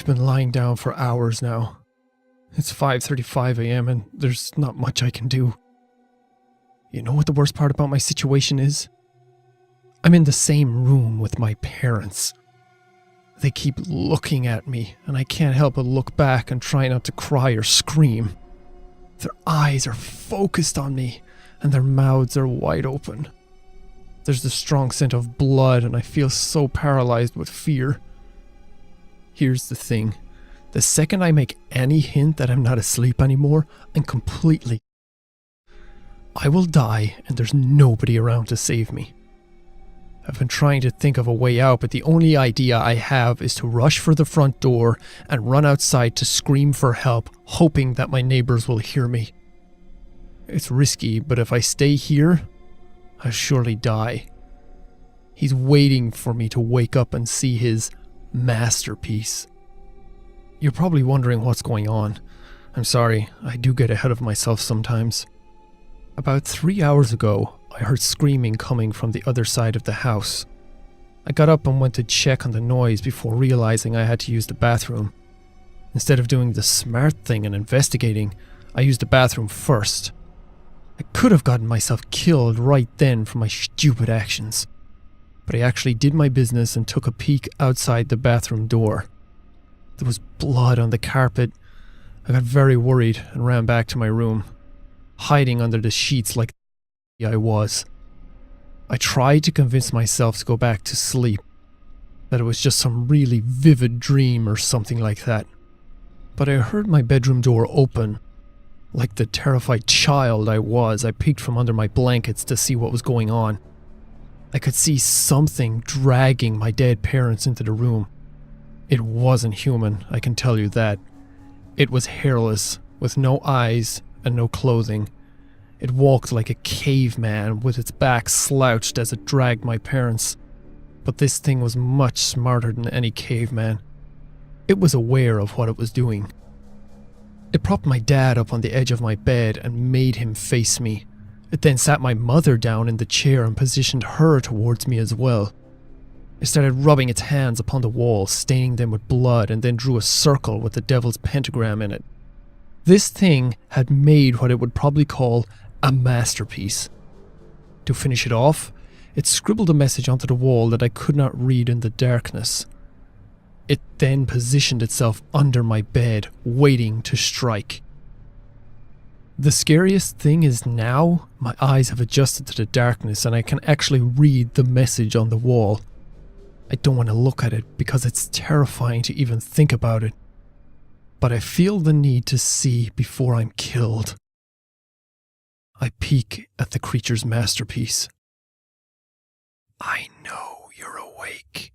I've been lying down for hours now. It's 5:35 a.m. and there's not much I can do. You know what the worst part about my situation is? I'm in the same room with my parents. They keep looking at me, and I can't help but look back and try not to cry or scream. Their eyes are focused on me, and their mouths are wide open. There's the strong scent of blood, and I feel so paralyzed with fear. Here's the thing. The second I make any hint that I'm not asleep anymore, I'm completely... I will die, and there's nobody around to save me. I've been trying to think of a way out, but the only idea I have is to rush for the front door and run outside to scream for help, hoping that my neighbors will hear me. It's risky, but if I stay here, I'll surely die. He's waiting for me to wake up and see his masterpiece. You're probably wondering what's going on. I'm sorry, I do get ahead of myself sometimes. About 3 hours ago, I heard screaming coming from the other side of the house. I got up and went to check on the noise before realizing I had to use the bathroom. Instead of doing the smart thing and investigating, I used the bathroom first. I could have gotten myself killed right then for my stupid actions. But I actually did my business and took a peek outside the bathroom door. There was blood on the carpet. I got very worried and ran back to my room, hiding under the sheets like I was. I tried to convince myself to go back to sleep, that it was just some really vivid dream or something like that. But I heard my bedroom door open. Like the terrified child I was, I peeked from under my blankets to see what was going on. I could see something dragging my dead parents into the room. It wasn't human, I can tell you that. It was hairless, with no eyes and no clothing. It walked like a caveman with its back slouched as it dragged my parents. But this thing was much smarter than any caveman. It was aware of what it was doing. It propped my dad up on the edge of my bed and made him face me. It then sat my mother down in the chair and positioned her towards me as well. It started rubbing its hands upon the wall, staining them with blood, and then drew a circle with the devil's pentagram in it. This thing had made what it would probably call a masterpiece. To finish it off, it scribbled a message onto the wall that I could not read in the darkness. It then positioned itself under my bed, waiting to strike. The scariest thing is now, my eyes have adjusted to the darkness and I can actually read the message on the wall. I don't want to look at it because it's terrifying to even think about it. But I feel the need to see before I'm killed. I peek at the creature's masterpiece. I know you're awake.